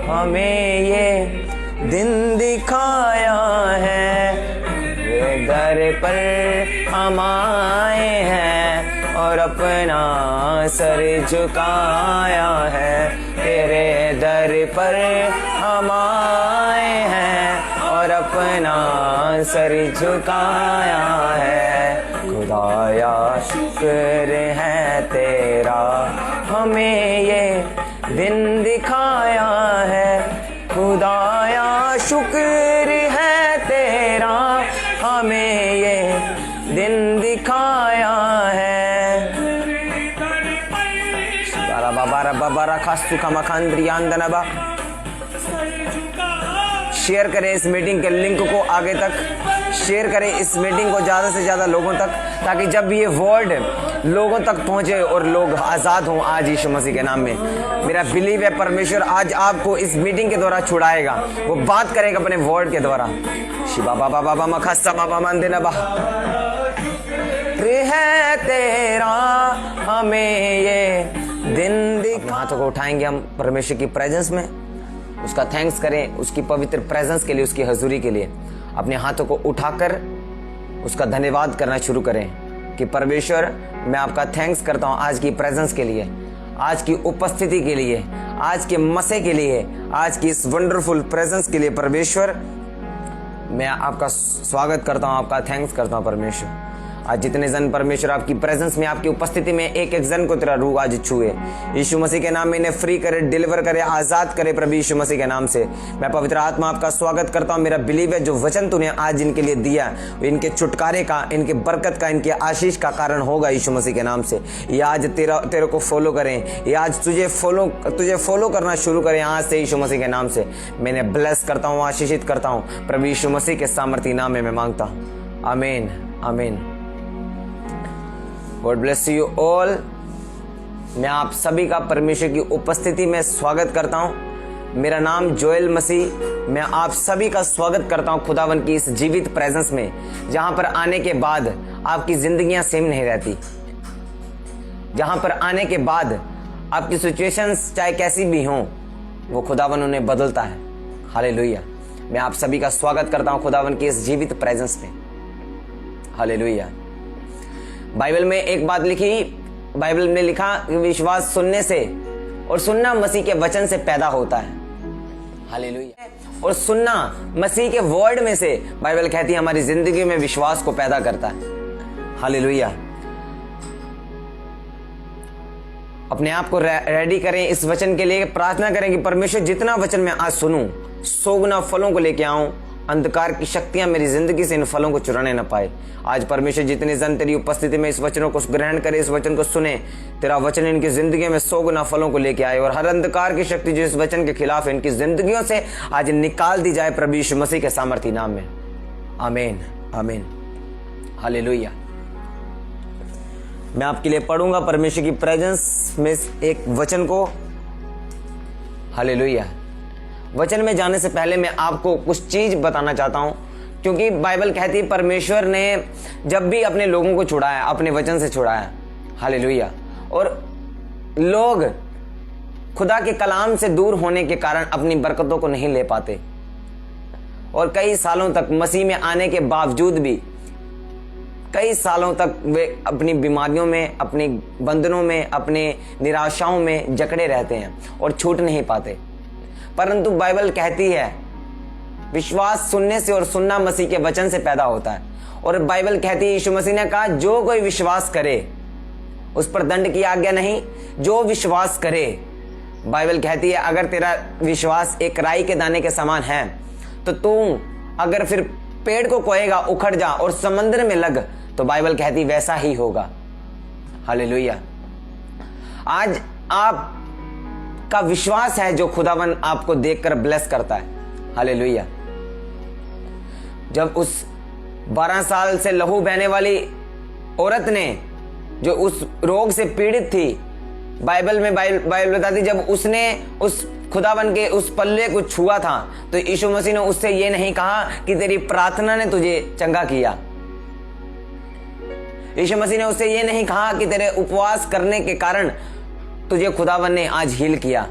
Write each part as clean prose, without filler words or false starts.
हमें ये दिन दिखाया है, ये दर पर हम आए हैं और अपना सर झुकाया है। तेरे दर पर हम आए हैं और अपना सर झुकाया है। खुदाया शुक्र है तेरा, हमें ये दिन दिखाया है। खुदाया शुक्र है तेरा, हमें ये दिन दिखाया है। शेयर करें इस मीटिंग के लिंक को आगे तक, शेयर करें इस मीटिंग को ज़्यादा से ज़्यादा लोगों तक, ताकि जब ये वर्ड लोगों तक पहुंचे और लोग आज़ाद हों आज यीशु मसीह के नाम में। मेरा बिलीव है परमेश्वर आज आपको इस मीटिंग के द्वारा छुड़ाएगा, वो बात करेगा अपने वर्ड के द्वारा। शिवा बाबा बाबा मखस्सा बाबा मंदिर नबा है तेरा, हमें ये दिन दिखा। हाथों को उठाएंगे हम परमेश्वर की प्रेजेंस में, उसका थैंक्स करें, उसकी पवित्र प्रेजेंस के लिए, उसकी हजूरी के लिए। अपने हाथों को उठाकर उसका धन्यवाद करना शुरू करें कि परमेश्वर मैं आपका थैंक्स करता हूँ आज की प्रेजेंस के लिए, आज की उपस्थिति के लिए, आज के मसे के लिए, आज की इस वंडरफुल प्रेजेंस के लिए। परमेश्वर मैं आपका स्वागत करता हूँ, आपका थैंक्स करता हूँ परमेश्वर। आज जितने जन परमेश्वर आपकी प्रेजेंस में, आपकी उपस्थिति में एक एक जन को तेरा रूह आज छुए यीशु मसीह के नाम में, इन्हें फ्री करे, डिलीवर करे, आजाद करे प्रभु यीशु मसीह के नाम से। मैं पवित्र आत्मा आपका स्वागत करता हूँ। मेरा बिलीव है जो वचन तूने आज इनके लिए दिया, इनके छुटकारे का, इनके बरकत का, इनके आशीष का कारण होगा यीशु मसीह के नाम से। ये आज तेरे को फॉलो करें, ये आज तुझे फॉलो करना शुरू करें आज से यीशु मसीह के नाम से। मैंने ब्लेस करता हूँ, आशीषित करता हूँ प्रभु यीशु मसीह के सामर्थी नाम में मैं मांगता हूँ। आमीन आमीन। God bless you all. मैं आप सभी का परमेश्वर की उपस्थिति में स्वागत करता हूं। मेरा नाम जोएल मसीह, मैं आप सभी का स्वागत करता हूं खुदावन की इस जीवित प्रेजेंस में, जहां पर आने के बाद आपकी जिंदगियां सेम नहीं रहती, जहां पर आने के बाद आपकी सिचुएशंस चाहे कैसी भी हों, वो खुदावन उन्हें बदलता है। हालेलुया। मैं आप सभी का स्वागत करता हूं खुदावन की इस जीवित प्रेजेंस में। हालेलुया। बाइबल में एक बात लिखी, बाइबल में लिखा कि विश्वास सुनने से और सुनना मसीह के वचन से पैदा होता है। हालेलुया। और सुनना मसीह के वर्ड में से, बाइबल कहती है, हमारी जिंदगी में विश्वास को पैदा करता है। हालेलुया। अपने आप को रेडी करें इस वचन के लिए, प्रार्थना करें कि परमेश्वर जितना वचन मैं आज सुनूं, 100 गुना फलों को लेके आऊं, अंधकार की शक्तियां मेरी जिंदगी से इन फलों को चुराने न पाए। आज परमेश्वर जितने जन तेरी उपस्थिति में इस वचनों को ग्रहण करे, इस वचन को सुने, तेरा वचन इनकी जिंदगी में 100 गुना फलों को लेके आए, और हर अंधकार की शक्ति जो इस वचन के खिलाफ है, इनकी जिंदगियों से आज निकाल दी जाए प्रभु यीशु मसीह के सामर्थी नाम में। आमीन आमीन। हालेलुया। मैं आपके लिए पढ़ूंगा परमेश्वर की प्रेजेंस में एक वचन को। हालेलुया। वचन में जाने से पहले मैं आपको कुछ चीज बताना चाहता हूं, क्योंकि बाइबल कहती है परमेश्वर ने जब भी अपने लोगों को छुड़ाया, अपने वचन से छुड़ाया। हालेलुया। और लोग खुदा के कलाम से दूर होने के कारण अपनी बरकतों को नहीं ले पाते, और कई सालों तक मसीह में आने के बावजूद भी कई सालों तक वे अपनी बीमारियों में, अपनी बंधनों में, अपने निराशाओं में जकड़े रहते हैं और छूट नहीं पाते। परंतु बाइबल कहती है विश्वास सुनने से और सुनना मसीह के वचन से पैदा होता है। और बाइबल कहती है, यीशु मसीह ने कहा, जो कोई विश्वास करे उस पर दंड की आज्ञा नहीं, जो विश्वास करे। बाइबल कहती है अगर तेरा विश्वास एक राई के दाने के समान है, तो तू अगर फिर पेड़ को कहेगा उखड़ जा और समंदर में लग, तो बाइबल कहती वैसा ही होगा। हालेलुया। आज आप का विश्वास है जो खुदावन आपको देखकर ब्लेस करता है। हालेलुया। जब उस 12 साल से लहू बहने वाली औरत ने, जो उस रोग से पीड़ित थी, बाइबल बताती, जब उसने उस खुदावन के उस पल्ले को छुआ था, तो यीशु मसीह ने उससे ये नहीं कहा कि तेरी प्रार्थना ने तुझे चंगा किया। यीशु मसीह ने उससे ये नहीं कहा कि तेरे उपवास करने के कारण तुझे खुदावन ने आज हील किया।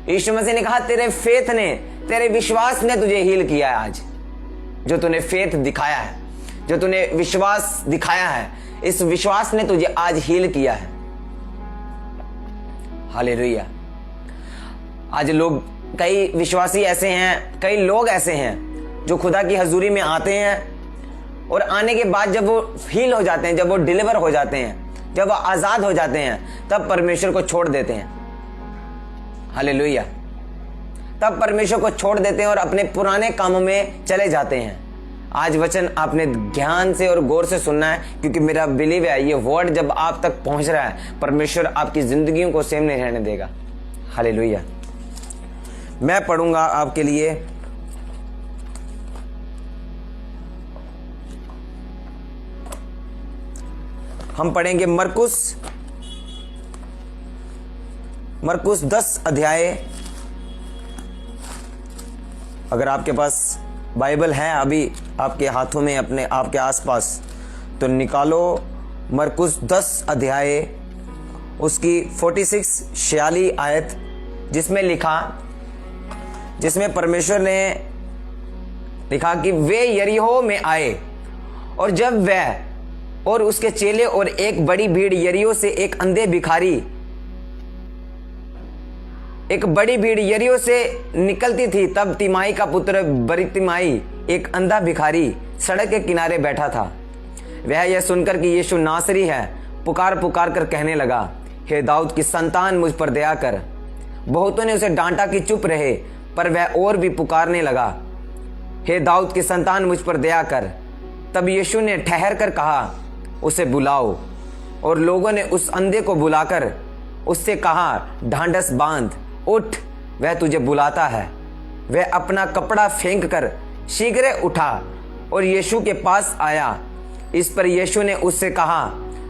यीशु मसीह ने कहा तेरे फेथ ने, तेरे विश्वास ने तुझे हील किया है। आज जो तूने फेथ दिखाया है, जो तूने विश्वास दिखाया है, इस विश्वास ने तुझे आज हील किया है। हालेलुया। आज लोग, कई विश्वासी ऐसे हैं, कई लोग ऐसे हैं जो खुदा की हजूरी में आते हैं और आने के बाद जब वो हील हो जाते हैं, जब वो डिलीवर हो जाते हैं, जब वो आजाद हो जाते हैं, तब परमेश्वर को छोड़ देते हैं। हालेलुया। तब परमेश्वर को छोड़ देते हैं और अपने पुराने कामों में चले जाते हैं। आज वचन आपने ध्यान से और गौर से सुनना है, क्योंकि मेरा बिलीव है ये वर्ड जब आप तक पहुंच रहा है, परमेश्वर आपकी जिंदगियों को सेम नहीं रहने देगा। हालेलुया। मैं पढ़ूंगा आपके लिए हम पढ़ेंगे मरकुस 10 अध्याय। अगर आपके पास बाइबल है अभी आपके हाथों में, अपने आपके आसपास, तो निकालो मरकुस 10 अध्याय, उसकी 46 आयत, जिसमें परमेश्वर ने लिखा कि वे यरीहो में आए, और जब वह और उसके चेले और एक बड़ी भीड़ यरीहो से एक बड़ी भीड़ यरीहो से निकलती थी, तब तिमाई का पुत्र बरितिमाई, एक अंधा भिखारी, सड़क के किनारे बैठा था। वह यह सुनकर कि यीशु नासरी है, पुकार पुकार कर कहने लगा, हे दाऊद की संतान, मुझ पर दया कर। बहुतों ने उसे डांटा कि चुप रहे, पर वह और भी पुकारने लगा, हे दाऊद की संतान, मुझ पर दया कर। तब यीशु ने ठहर कर कहा, उसे बुलाओ। और लोगों ने उस अंधे को बुलाकर उससे कहा, ढांढस बांध, उठ, वह तुझे बुलाता है। वह अपना कपड़ा फेंक कर शीघ्र उठा और यीशु के पास आया। इस पर यीशु ने उससे कहा,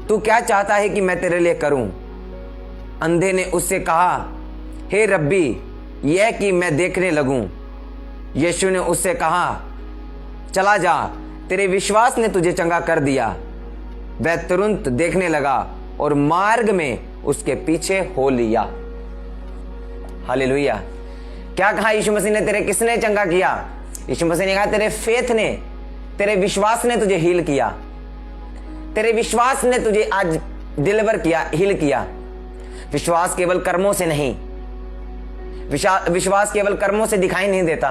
तू क्या चाहता है कि मैं तेरे लिए करूं? अंधे ने उससे कहा, हे रब्बी, यह कि मैं देखने लगूं। यीशु ने उससे कहा, चला जा, तेरे विश्वास ने तुझे चंगा कर दिया। वह तुरंत देखने लगा और मार्ग में उसके पीछे हो लिया। हालेलुया। क्या कहा यीशु मसीह ने? तेरे किसने चंगा किया? यीशु मसीह ने कहा, तेरे फेथ ने, तेरे विश्वास ने तुझे हील किया। तेरे विश्वास ने तुझे आज डिलीवर किया, हील किया। विश्वास केवल कर्मों से नहीं, विश्वास केवल कर्मों से दिखाई नहीं देता,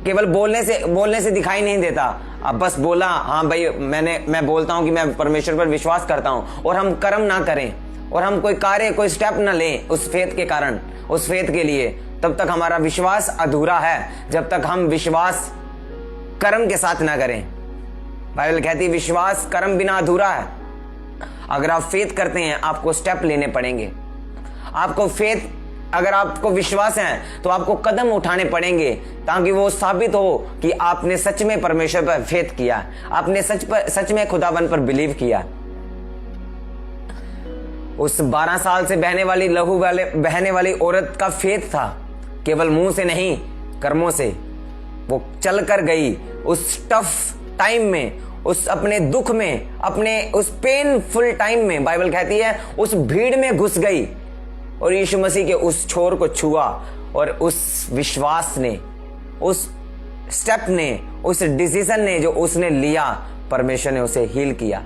केवल बोलने से दिखाई नहीं देता। अब बस बोला, हाँ भाई मैं बोलता हूं कि मैं परमेश्वर पर विश्वास करता हूं, और हम कर्म ना करें और हम कोई कार्य, कोई स्टेप ना लें उस फेथ के कारण, उस फेथ के लिए, तब तक हमारा विश्वास अधूरा है, जब तक हम विश्वास कर्म के साथ ना करें। बाइबल कहती है विश्वास कर्म बिना अधूरा है। अगर आप फेथ करते हैं, आपको स्टेप लेने पड़ेंगे। आपको फेथ, अगर आपको विश्वास है तो आपको कदम उठाने पड़ेंगे, ताकि वो साबित हो कि आपने सच में परमेश्वर पर फेथ किया, आपने सच में खुदावन पर बिलीव किया। उस 12 साल से बहने वाली औरत का फेथ था, केवल मुंह से नहीं, कर्मों से। वो चल कर गई उस टफ टाइम में, उस अपने दुख में, अपने उस पेनफुल टाइम में। बाइबल कहती है उस भीड़ में घुस गई और यीशु मसीह के उस छोर को छुआ, और उस विश्वास ने, उस स्टेप ने, उस डिसीजन ने जो उसने लिया, परमेश्वर ने उसे हील किया।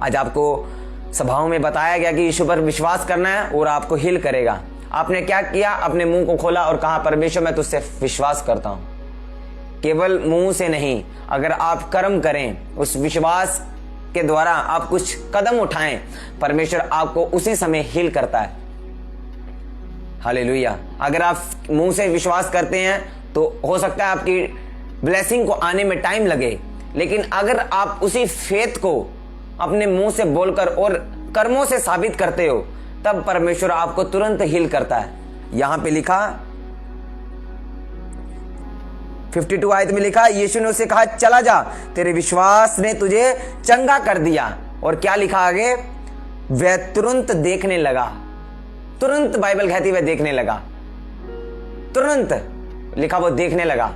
आज आपको सभाओं में बताया गया कि यीशु पर विश्वास करना है और आपको हील करेगा। आपने क्या किया? अपने मुंह को खोला और कहा, परमेश्वर मैं तुझसे विश्वास करता हूं। केवल मुंह से नहीं, अगर आप कर्म करें, उस विश्वास के द्वारा आप कुछ कदम उठाएं, परमेश्वर आपको उसी समय हील करता है। हालेलुया। अगर आप मुंह से विश्वास करते हैं तो हो सकता है आपकी ब्लेसिंग को आने में टाइम लगे, लेकिन अगर आप उसी फेथ को अपने मुंह से बोलकर और कर्मों से साबित करते हो, तब परमेश्वर आपको तुरंत हील करता है। यहां पे लिखा 52 आयत में लिखा, यीशु ने उससे कहा, चला जा, तेरे विश्वास ने तुझे चंगा कर दिया। और क्या लिखा आगे? वह तुरंत देखने लगा। तुरंत बाइबल कहती वह देखने लगा। तुरंत लिखा वो देखने लगा।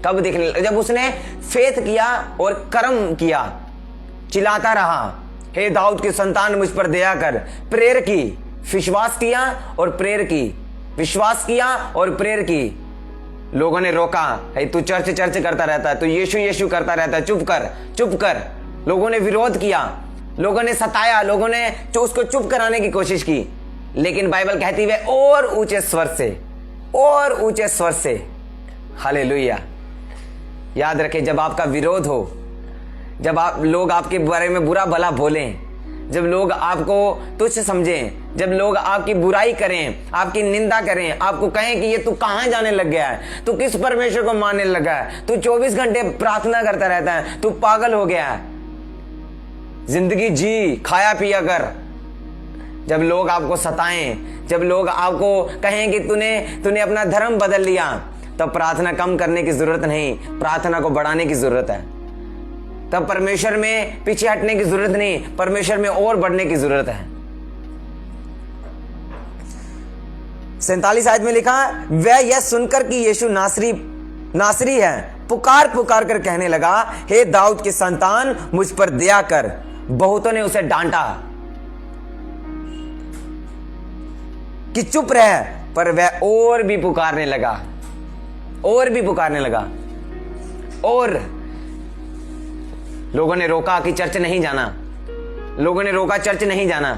कब देखने लगा? जब उसने फेथ किया और कर्म किया, चिल्लाता रहा, हे दाऊद की संतान मुझ पर दया कर, प्रेयर की, विश्वास किया और प्रेयर की, विश्वास किया और प्रेयर की। लोगों ने रोका, है तू चर्च चर्च करता रहता है, तू यीशु यीशु करता रहता है, चुप कर चुप कर। लोगों ने विरोध किया, लोगों ने सताया, लोगों ने उसको चुप कराने की कोशिश की, लेकिन बाइबल कहती है और ऊंचे स्वर से, और ऊंचे स्वर से। हालेलुया। याद रखें, जब आपका विरोध हो, जब आप लोग आपके बारे में बुरा भला बोलें, जब लोग आपको तुच्छ समझें, जब लोग आपकी बुराई करें, आपकी निंदा करें, आपको कहें कि ये तू कहां जाने लग गया है, तू किस परमेश्वर को मानने लगा है, तू 24 घंटे प्रार्थना करता रहता है, तू पागल हो गया है, जिंदगी जी, खाया पिया कर। जब लोग आपको सताएं, जब लोग आपको कहें कि तूने अपना धर्म बदल लिया, तब प्रार्थना कम करने की जरूरत नहीं, प्रार्थना को बढ़ाने की जरूरत है। तब परमेश्वर में पीछे हटने की जरूरत नहीं, परमेश्वर में और बढ़ने की जरूरत है। 47 आयत में लिखा, वह यह सुनकर कि यीशु नासरी है, पुकार पुकार कर कहने लगा, हे दाऊद के संतान, मुझ पर दया कर। बहुतों ने उसे डांटा कि चुप रह, पर वह और भी पुकारने लगा, और भी पुकारने लगा। और लोगों ने रोका कि चर्च नहीं जाना, लोगों ने रोका चर्च नहीं जाना,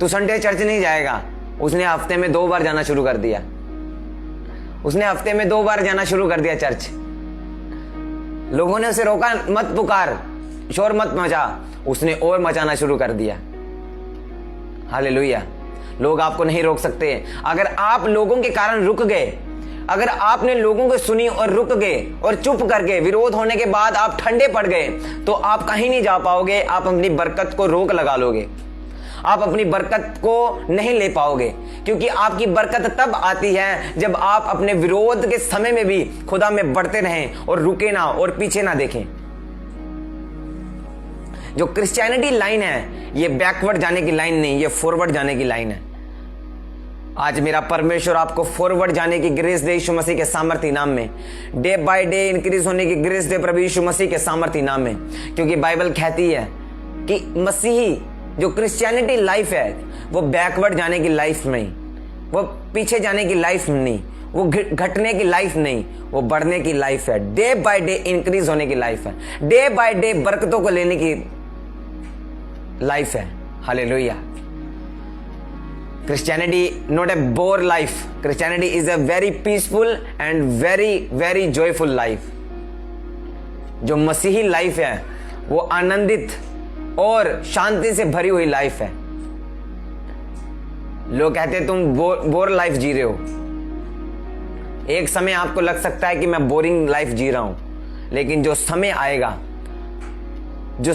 तू संडे चर्च नहीं जाएगा। उसने हफ्ते में 2 बार जाना शुरू कर दिया, उसने हफ्ते में 2 बार जाना शुरू कर दिया चर्च। लोगों ने उसे रोका, मत पुकार, शोर मत मचा, उसने और मचाना शुरू कर दिया। हालेलुया। लोग आपको नहीं रोक सकते। अगर आप लोगों के कारण रुक गए, अगर आपने लोगों को सुनी और रुक गए और चुप करके, विरोध होने के बाद आप ठंडे पड़ गए, तो आप कहीं नहीं जा पाओगे। आप अपनी बरकत को रोक लगा लोगे, आप अपनी बरकत को नहीं ले पाओगे, क्योंकि आपकी बरकत तब आती है जब आप अपने विरोध के समय में भी खुदा में बढ़ते रहें और रुके ना और पीछे ना देखें। जो क्रिश्चियनिटी लाइन है, ये बैकवर्ड जाने की लाइन नहीं, ये फॉरवर्ड जाने की लाइन है। आज मेरा परमेश्वर आपको फॉरवर्ड जाने की ग्रेस दे यीशु मसीह के सामर्थ्य नाम में, डे बाय डे इंक्रीज होने की ग्रेस दे प्रभु यीशु मसीह के सामर्थ्य नाम में। क्योंकि बाइबल कहती है कि मसीही जो क्रिश्चियनिटी लाइफ है, वो बैकवर्ड जाने की लाइफ नहीं, वो पीछे जाने की लाइफ नहीं, वो घटने की लाइफ नहीं, वो बढ़ने की लाइफ है। डे बाय डे इंक्रीज होने की लाइफ है, डे बाय डे बरकतों को लेने की लाइफ है। Hallelujah. Christianity not a bore life. Christianity is a very peaceful and very joyful life. जो मसीही लाइफ है वो आनंदित और शांति से भरी हुई लाइफ है। लोग कहते हैं तुम बोर लाइफ जी रहे हो। एक समय आपको लग सकता है कि मैं बोरिंग लाइफ जी रहा हूं, लेकिन जो समय आएगा, जो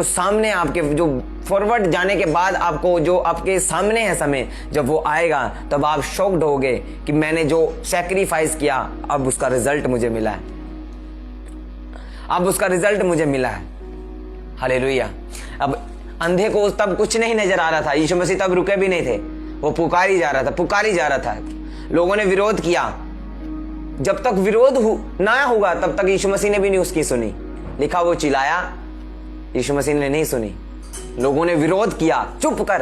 सामने आपके, जो फॉरवर्ड जाने के बाद आपको जो आपके सामने है समय, जब वो आएगा तब आप शॉक्ड होगे कि मैंने जो सैक्रिफाइस किया, अब उसका रिजल्ट मुझे मिला है, अब उसका रिजल्ट मुझे मिला है। हालेलुया। अब अंधे को तब कुछ नहीं नजर आ रहा था, यीशु मसीह तब रुके भी नहीं थे, वो पुकारी जा रहा था। लोगों ने विरोध किया, जब तक विरोध ना हुआ तब तक यीशु मसीह ने भी नहीं उसकी सुनी। लिखा वो चिल्लाया, यीशु मसीह ने नहीं सुनी। लोगों ने विरोध किया, चुप कर,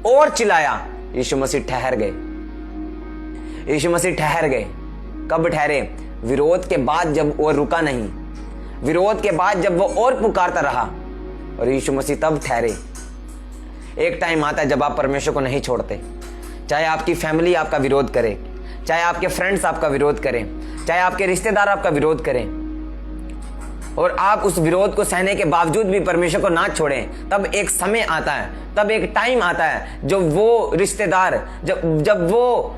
और चिल्लाया, यीशु मसीह ठहर गए। यीशु मसीह ठहर गए। कब ठहरे? विरोध के बाद, जब वो रुका नहीं, विरोध के बाद जब वो और पुकारता रहा, और यीशु मसीह तब ठहरे। एक टाइम आता है जब आप परमेश्वर को नहीं छोड़ते, चाहे आपकी फैमिली आपका विरोध करे, चाहे आपके फ्रेंड्स आपका विरोध करें, चाहे आपके रिश्तेदार आपका विरोध करें, और आप उस विरोध को सहने के बावजूद भी परमेश्वर को ना छोड़ें, तब एक समय आता है, तब एक टाइम आता है जब वो रिश्तेदार, जब वो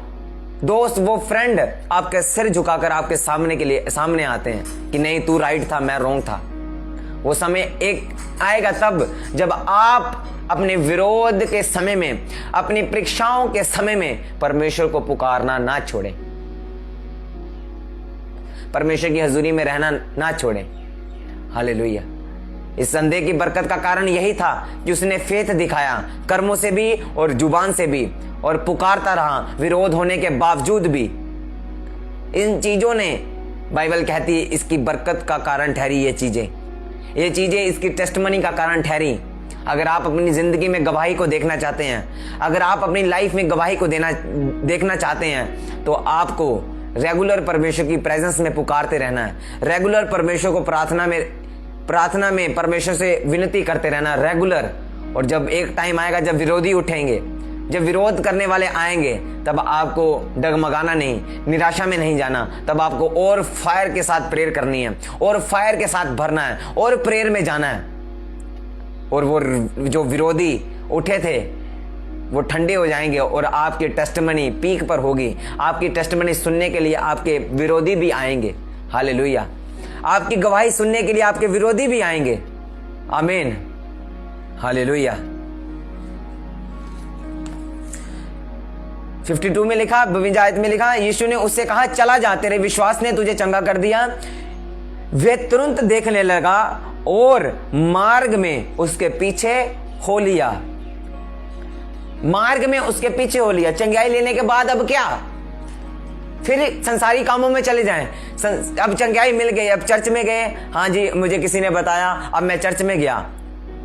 दोस्त, वो फ्रेंड आपके सिर झुकाकर आपके सामने आते हैं कि नहीं, तू राइट था, मैं रॉन्ग था। वो समय एक आएगा तब जब आप अपने विरोध के समय में, अपनी परीक्षाओं के समय में परमेश्वर को पुकारना ना छोड़ें, परमेश्वर की हजूरी में रहना ना छोड़ें। हालेलुया। इस संदेह की बरकत का कारण यही था कि उसने फेथ दिखाया, कर्मों से भी और जुबान से भी, और पुकारता रहा विरोध होने के बावजूद भी। इन चीजों ने, बाइबल कहती है, इसकी बरकत का कारण ठहरी। ये चीजें इसकी टेस्टमनी का कारण ठहरी। अगर आप अपनी ज़िंदगी में गवाही को देखना चाहते हैं, अगर आप अपनी लाइफ में गवाही को देखना चाहते हैं, तो आपको रेगुलर परमेश्वर की प्रेजेंस में पुकारते रहना है। रेगुलर परमेश्वर को प्रार्थना में परमेश्वर से विनती करते रहना रेगुलर। और जब एक टाइम आएगा जब विरोधी उठेंगे, जब विरोध करने वाले आएंगे, तब आपको डगमगाना नहीं, निराशा में नहीं जाना। तब आपको और फायर के साथ प्रेयर करनी है, और फायर के साथ भरना है, और प्रेयर में जाना है। और वो जो विरोधी उठे थे वो ठंडे हो जाएंगे, और आपकी टेस्टिमनी पीक पर होगी। आपकी टेस्टिमनी सुनने के लिए आपके विरोधी भी आएंगे। हालेलुया। आपकी गवाही सुनने के लिए आपके विरोधी भी आएंगे। आमीन। हालेलुया। 52 में लिखा, 52 आयत में लिखा, यीशु ने उससे कहा, चला जा, तेरे विश्वास ने तुझे चंगा कर दिया। वे तुरंत देखने लगा और मार्ग में उसके पीछे हो लिया। मार्ग में उसके पीछे हो लिया। चंगाई लेने के बाद अब क्या? फिर संसारी कामों में चले जाएं। अब चंगाई मिल गई, अब चर्च में गए, हाँ जी मुझे किसी ने बताया, अब मैं चर्च में गया,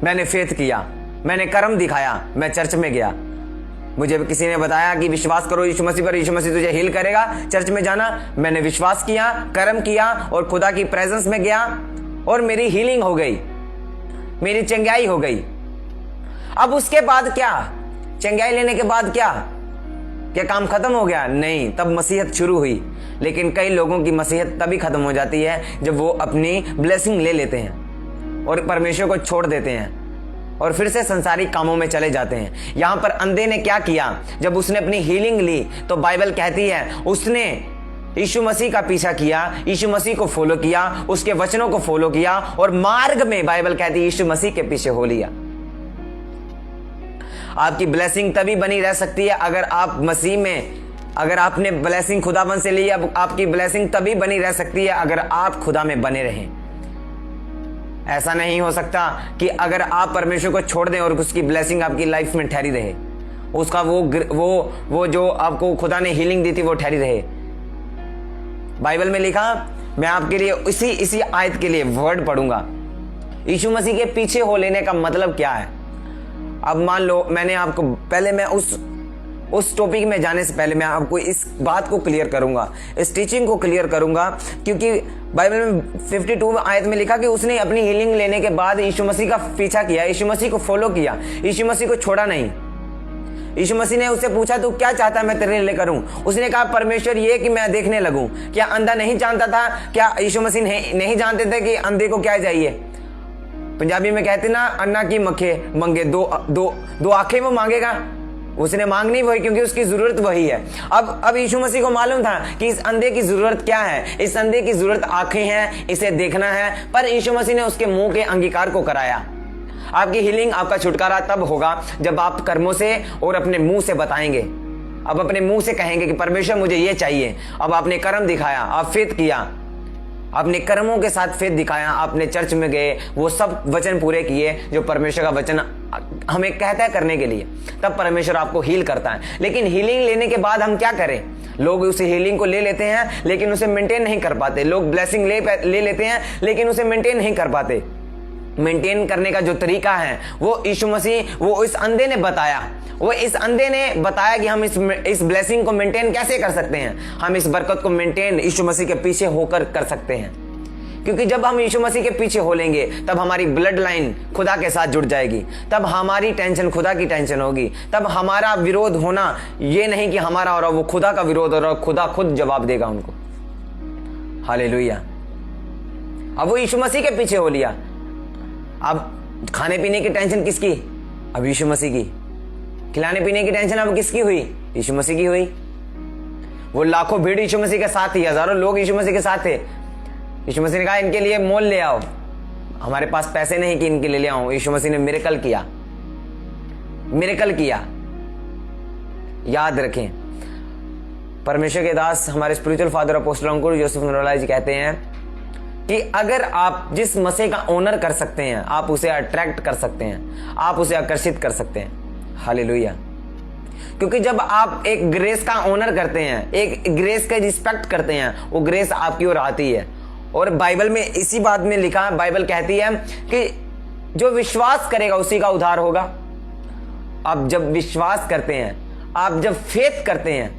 मैंने फेथ किया, मैंने कर्म दिखाया, मैं चर्च में गया। मुझे किसी ने बताया कि विश्वास करो यीशु मसीह पर, यीशु मसीह तुझे हील करेगा, चर्च में जाना। मैंने विश्वास किया, कर्म किया, और खुदा की प्रेजेंस में गया, और मेरी हीलिंग हो गई, मेरी चंगाई हो गई। अब उसके बाद क्या? चंगाई लेने के बाद क्या काम खत्म हो गया? नहीं, तब मसीहत शुरू हुई। लेकिन कई लोगों की मसीहत तभी खत्म हो जाती है जब वो अपनी ब्लेसिंग ले लेते हैं और परमेश्वर को छोड़ देते हैं और फिर से संसारिक कामों में चले जाते हैं। यहां पर अंधे ने क्या किया? जब उसने अपनी हीलिंग ली तो बाइबल कहती है उसने यीशु मसीह का पीछा किया, यीशु मसीह को फॉलो किया, उसके वचनों को फॉलो किया, और मार्ग में बाइबल कहती है यीशु मसीह के पीछे हो लिया। आपकी ब्लेसिंग तभी बनी रह सकती है अगर आप मसीह में, अगर आपने ब्लेसिंग खुदाबंद से ली। अब आपकी ब्लेसिंग तभी बनी रह सकती है अगर आप खुदा में बने रहें। ऐसा नहीं हो सकता कि अगर आप परमेश्वर को छोड़ दें और उसकी ब्लेसिंग आपकी लाइफ में ठहरी रहे, उसका वो जो आपको खुदा ने हीलिंग दी थी वो ठहरी रहे। बाइबल में लिखा, मैं आपके लिए इसी आयत के लिए वर्ड पढ़ूंगा। यीशु मसीह के पीछे हो लेने का मतलब क्या है? अब मान लो मैंने आपको पहले, मैं उस टॉपिक में जाने से पहले मैं आपको इस बात को क्लियर करूंगा, इस टीचिंग को क्लियर करूंगा, क्योंकि बाइबल में 52 आयत में लिखा कि उसने अपनी हीलिंग लेने के बाद यीशु मसीह का पीछा किया, यीशु मसीह को फॉलो किया, यीशु मसीह को छोड़ा नहीं। यीशु मसीह ने उससे पूछा, तू क्या चाहता है मैं तेरे लिए करूं? उसने कहा, परमेश्वर ये कि मैं देखने लगूं। क्या अंधा नहीं जानता था? क्या यीशु मसीह नहीं जानते थे कि अंधे को क्या चाहिए? पंजाबी में कहते ना, अन्ना की मखे मंगे, दो आंखें वो मांगेगा। उसने मांगनी वही, क्योंकि उसकी जरूरत वही है। अब यीशु मसीह को मालूम था कि इस अंधे की जरूरत क्या है। इस अंधे की जरूरत आंखें हैं, इसे देखना है। पर यीशु मसीह ने उसके मुंह के अंगीकार को कराया। आपकी हीलिंग, आपका छुटकारा तब होगा जब आप कर्मों से और अपने मुंह से बताएंगे। अब अपने मुंह से कहेंगे कि परमेश्वर मुझे ये चाहिए। अब आपने कर्म दिखाया, आप फेथ किया, अपने कर्मों के साथ फेथ दिखाया, आपने चर्च में गए, वो सब वचन पूरे किए जो परमेश्वर का वचन हमें कहता है करने के लिए, तब परमेश्वर आपको हील करता है। लेकिन हीलिंग लेने के बाद हम क्या करें? लोग उस हीलिंग को ले लेते हैं लेकिन उसे मेंटेन नहीं कर पाते। लोग ब्लेसिंग ले लेते हैं लेकिन उसे मेंटेन नहीं कर पाते। मेंटेन करने का जो तरीका है वो यीशु मसीह, वो इस अंधे ने बताया। वो इस अंधे ने बताया कि हम इस ब्लेसिंग को मेंटेन कैसे कर सकते हैं। हम इस बरकत को मेंटेन यीशु मसीह के पीछे होकर कर सकते हैं, क्योंकि जब हम यीशु मसीह के पीछे हो लेंगे तब हमारी ब्लड लाइन खुदा के साथ जुड़ जाएगी। तब हमारी टेंशन खुदा की टेंशन होगी। तब हमारा विरोध होना ये नहीं कि हमारा हो रहा, वो खुदा का विरोध हो रहा, खुदा खुद जवाब देगा उनको। हालेलुया। अब वो यीशु मसीह के पीछे हो लिया। अब खाने पीने की टेंशन किसकी? अब यीशु मसीह की। खिलाने पीने की टेंशन अब किसकी हुई? यीशु मसीह की हुई। वो लाखों भीड़ यीशु मसीह के साथ थी, हजारों लोग यीशु मसीह के साथ थे। यीशु मसीह ने कहा, इनके लिए मोल ले आओ। हमारे पास पैसे नहीं कि इनके लिए ले आओ। यीशु मसीह ने मिरेकल किया, मिरेकल किया। याद रखें, परमेश्वर के दास हमारे स्पिरिचुअल फादर अपोस्टल अंकुर जोसेफ नरोला जी कहते हैं कि अगर आप जिस मसीह का ऑनर कर सकते हैं, आप उसे अट्रैक्ट कर सकते हैं, आप उसे आकर्षित कर सकते हैं। हालेलुया। क्योंकि जब आप एक ग्रेस का ऑनर करते हैं, एक ग्रेस का रिस्पेक्ट करते हैं, वो ग्रेस आपकी ओर आती है। और बाइबल में इसी बात में लिखा, बाइबल कहती है कि जो विश्वास करेगा उसी का उद्धार होगा। आप जब विश्वास करते हैं, आप जब फेथ करते हैं,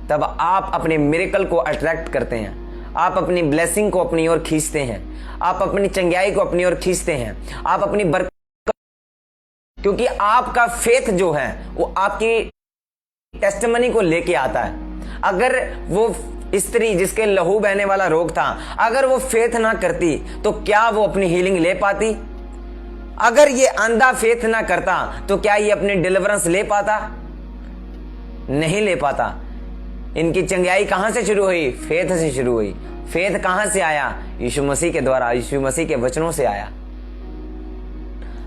तब आप अपने मिरेकल को अट्रैक्ट करते हैं, आप अपनी ब्लेसिंग को अपनी ओर खींचते हैं, आप अपनी चंगाई को अपनी ओर खींचते हैं, आप अपनी बरकत, क्योंकि आपका फेथ जो है वो आपकी टेस्टिमनी को लेके आता है। अगर वो स्त्री जिसके लहू बहने वाला रोग था, अगर वो फेथ ना करती तो क्या वो अपनी हीलिंग ले पाती? अगर ये अंधा फेथ ना करता तो क्या ये अपनी डिलीवरेंस ले पाता? नहीं ले पाता। इनकी चंगाई कहां से शुरू हुई? फेथ से शुरू हुई। फेथ कहां से आया? यीशु मसीह के द्वारा, यीशु मसीह के वचनों से आया।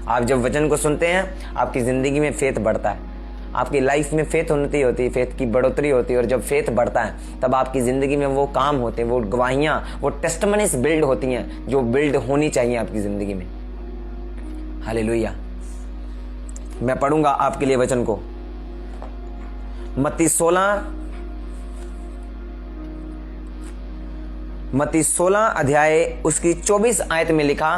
आप जब वचन को सुनते हैं, आपकी जिंदगी में फेथ बढ़ता है, आपकी लाइफ में फेथ उन्नति होती है, फेथ की बढ़ोतरी होती है। और जब फेथ बढ़ता है तब आपकी जिंदगी में वो काम होते हैं, वो गवाहियां, वो टेस्टिमनीज बिल्ड होती हैं जो बिल्ड होनी चाहिए आपकी जिंदगी में। हालेलुया। मैं पढ़ूंगा आपके लिए वचन को। मत्ती 16 अध्याय उसकी 24 आयत में लिखा।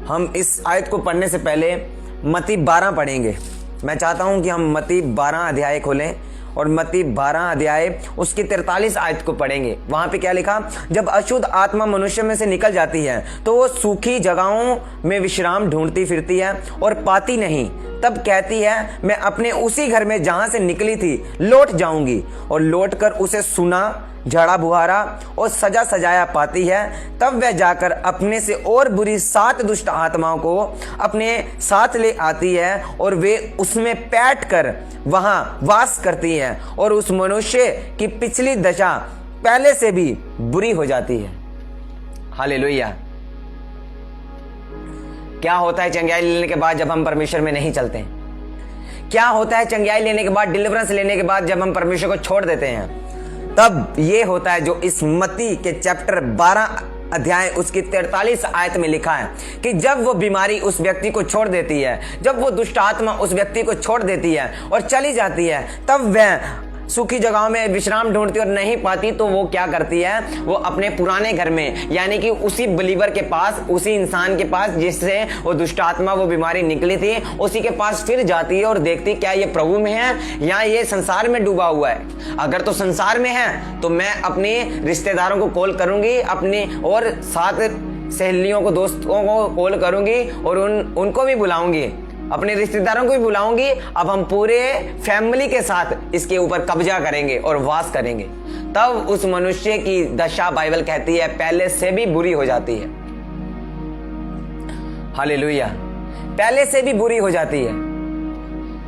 हम इस आयत को पढ़ने से पहले मत्ती 12 पढ़ेंगे। मैं चाहता हूं कि हम मत्ती 12 अध्याय खोलें और मत्ती 12 अध्याय उसकी 43 आयत को पढ़ेंगे। वहां पे क्या लिखा? जब अशुद्ध आत्मा मनुष्य में से निकल जाती है तो वो सूखी जगहों में विश्राम ढूंढती फिरती है और पाती नहीं। तब कहती है, मैं अपने उसी घर में जहां से निकली थी लौट जाऊंगी। और लौटकर उसे सुना, झाड़ा बुहारा और सजा सजाया पाती है। तब वह जाकर अपने से और बुरी 7 दुष्ट आत्माओं को अपने साथ ले आती है और वे उसमें बैठ कर वहां वास करती हैं और उस मनुष्य की पिछली दशा पहले से भी बुरी हो जाती है। हालेलुया। क्या होता है चंगाई लेने के बाद जब हम परमेश्वर में नहीं चलते हैं? क्या होता है चंगाई लेने के बाद, डिलीवरेंस लेने के बाद जब हम परमेश्वर को छोड़ देते हैं? तब ये होता है जो इस मत्ती के चैप्टर 12 अध्याय उसकी 43 आयत में लिखा है कि जब वो बीमारी उस व्यक्ति को छोड़ देती है, जब वो दुष्ट आत्मा उस व्यक्ति को छोड़ देती है और चली जाती है, तब वह सूखी जगहों में विश्राम ढूंढती और नहीं पाती तो वो क्या करती है? वो अपने पुराने घर में, यानी कि उसी बिलीवर के पास, उसी इंसान के पास जिससे वो दुष्ट आत्मा, वो बीमारी निकली थी, उसी के पास फिर जाती है और देखती क्या ये प्रभु में है या ये संसार में डूबा हुआ है। अगर तो संसार में है तो मैं अपने रिश्तेदारों को कॉल करूंगी, अपने और 7 सहेलियों को, दोस्तों को कॉल करूंगी और उनको भी बुलाऊंगी, अपने रिश्तेदारों को भी बुलाऊंगी। अब हम पूरे फैमिली के साथ इसके ऊपर कब्जा करेंगे और वास करेंगे। तब उस मनुष्य की दशा, बाइबल कहती है, पहले से भी बुरी हो जाती है। हालेलुया। पहले से भी बुरी हो जाती है।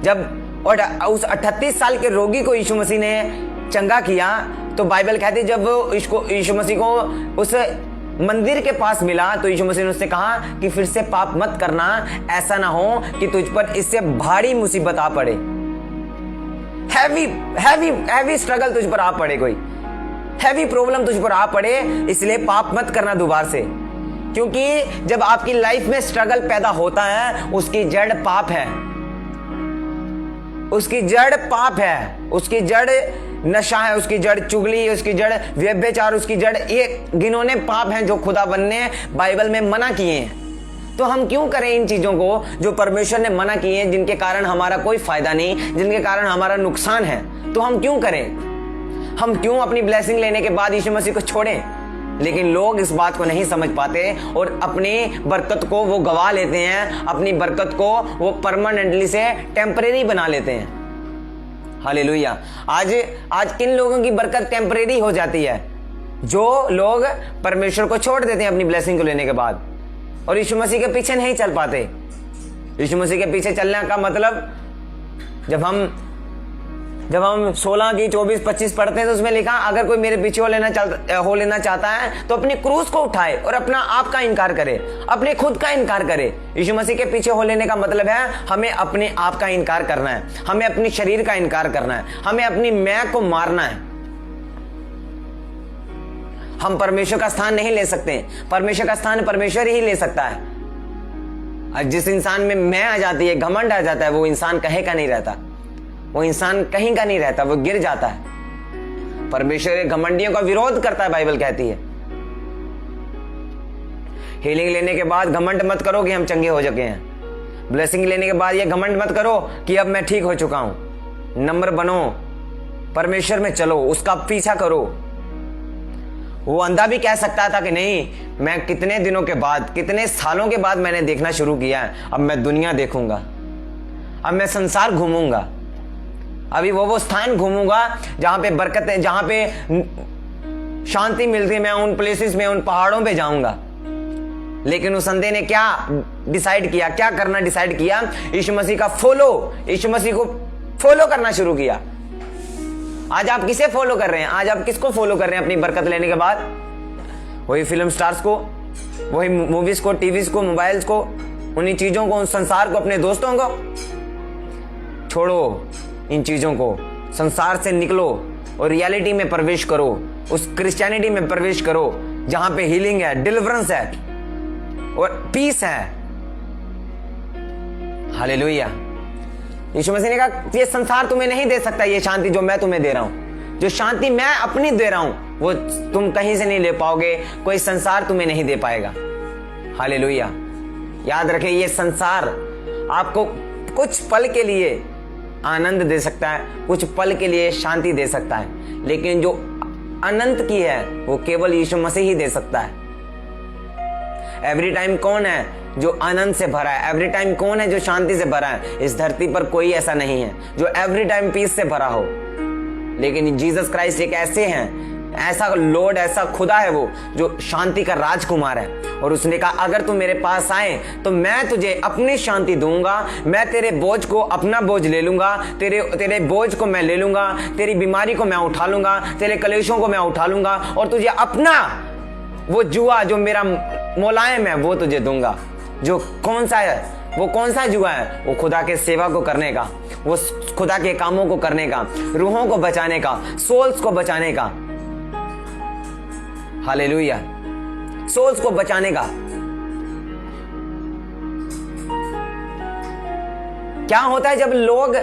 जब और उस 38 साल के रोगी को यीशु मसीह ने चंगा किया तो बाइबल कहती है जब यीशु मसीह को उस मंदिर के पास मिला तो यीशु मसीह ने उससे कहा कि फिर से पाप मत करना, ऐसा ना हो कि तुझ पर इससे भारी मुसीबत आ पड़े, हैवी स्ट्रगल तुझ पर आ पड़े, कोई हैवी प्रॉब्लम तुझ पर आ पड़े, इसलिए पाप मत करना दोबारा से। क्योंकि जब आपकी लाइफ में स्ट्रगल पैदा होता है उसकी जड़ पाप है, उसकी जड़ पाप है, उसकी जड़ नशा है, उसकी जड़ चुगली है, उसकी जड़ व्यभिचार, उसकी जड़ ये गिनौने पाप हैं जो खुदाबंद ने बाइबल में मना किए हैं। तो हम क्यों करें इन चीजों को जो परमेश्वर ने मना किए हैं, जिनके कारण हमारा कोई फायदा नहीं, जिनके कारण हमारा नुकसान है? तो हम क्यों करें? हम क्यों अपनी ब्लेसिंग लेने के बाद यीशु मसीह को छोड़ें? लेकिन लोग इस बात को नहीं समझ पाते और अपनी बरकत को वो गवा लेते हैं, अपनी बरकत को वो परमानेंटली से टेम्परेरी बना लेते हैं। हालेलुया। आज किन लोगों की बरकत टेम्परेरी हो जाती है? जो लोग परमेश्वर को छोड़ देते हैं अपनी ब्लेसिंग को लेने के बाद और यीशु मसीह के पीछे नहीं चल पाते। यीशु मसीह के पीछे चलने का मतलब, जब हम 16 की 24, 25 पढ़ते हैं तो उसमें लिखा अगर कोई मेरे पीछे हो लेना चाहता है तो अपनी क्रूस को उठाए और अपना आप का इनकार करे, अपने खुद का इनकार करे। यीशु मसीह के पीछे हो लेने का मतलब है हमें अपने आप का इनकार करना है, हमें अपनी शरीर का इनकार करना है, हमें अपनी मैं को मारना है। हम परमेश्वर का स्थान नहीं ले सकते, परमेश्वर का स्थान परमेश्वर ही ले सकता है। जिस इंसान में मैं आ जाती है, घमंड आ जाता है, वो इंसान कहीं का नहीं रहता, वो इंसान कहीं का नहीं रहता, वो गिर जाता है। परमेश्वर घमंडियों का विरोध करता है, बाइबल कहती है। हीलिंग लेने के बाद घमंड मत करो कि हम चंगे हो चुके हैं। ब्लेसिंग लेने के बाद ये घमंड मत करो कि अब मैं ठीक हो चुका हूं। नम्र बनो, परमेश्वर में चलो, उसका पीछा करो। वो अंधा भी कह सकता था कि नहीं, मैं कितने दिनों के बाद, कितने सालों के बाद मैंने देखना शुरू किया है, अब मैं दुनिया देखूंगा, अब मैं संसार घूमूंगा, अभी वो स्थान घूमूंगा जहां पे बरकत है, जहां पे शांति मिलती है। मैं उन प्लेसेस में, उन पहाड़ों पे जाऊंगा। लेकिन उस अंधे ने क्या डिसाइड किया, क्या करना डिसाइड किया? यीशु मसीह का यीशु मसीह को फॉलो करना शुरू किया। आज आप किसे फॉलो कर रहे हैं? आज आप किसको फॉलो कर रहे हैं अपनी बरकत लेने के बाद? वही फिल्म स्टार्स को, वही मूवीज को, टीवीज को, मोबाइल्स को, उन्हीं चीजों को, उन संसार को, अपने दोस्तों को? छोड़ो इन चीजों को, संसार से निकलो और रियलिटी में प्रवेश करो, उस क्रिश्चियनिटी में प्रवेश करो जहां पे हीलिंग है, डिलीवरेंस है और पीस है। हालेलुया। यीशु मसीह ने कहा ये संसार तुम्हें नहीं दे सकता ये शांति जो मैं तुम्हें दे रहा हूं। जो शांति मैं अपनी दे रहा हूं वो तुम कहीं से नहीं ले पाओगे, कोई संसार तुम्हें नहीं दे पाएगा। हालेलुया। याद रखें, ये संसार आपको कुछ पल के लिए आनंद दे सकता है, कुछ पल के लिए शांति दे सकता है, लेकिन जो अनंत की है वो केवल यीशु मसीह ही दे सकता है। एवरी टाइम कौन है जो आनंद से भरा है? एवरी टाइम कौन है जो शांति से भरा है? इस धरती पर कोई ऐसा नहीं है जो एवरी टाइम पीस से भरा हो। लेकिन जीसस क्राइस्ट एक ऐसे हैं, ऐसा लॉर्ड, ऐसा खुदा है वो जो शांति का राजकुमार है। और उसने कहा अगर तू मेरे पास आए तो मैं तुझे अपनी शांति दूंगा, मैं तेरे बोझ को अपना बोझ ले लूंगा, तेरे बोझ को मैं ले लूंगा, तेरी बीमारी को मैं उठा लूंगा, तेरे कलेशों को मैं उठा लूंगा और तुझे अपना वो जुआ जो मेरा मुलायम है वो तुझे दूंगा। जो कौन सा है? वो कौन सा जुआ है? वो खुदा के सेवा को करने का, वो खुदा के कामों को करने का, रूहों को बचाने का, सोल्स को बचाने का। हालेलुया। सोल्स को बचाने का। क्या होता है जब लोग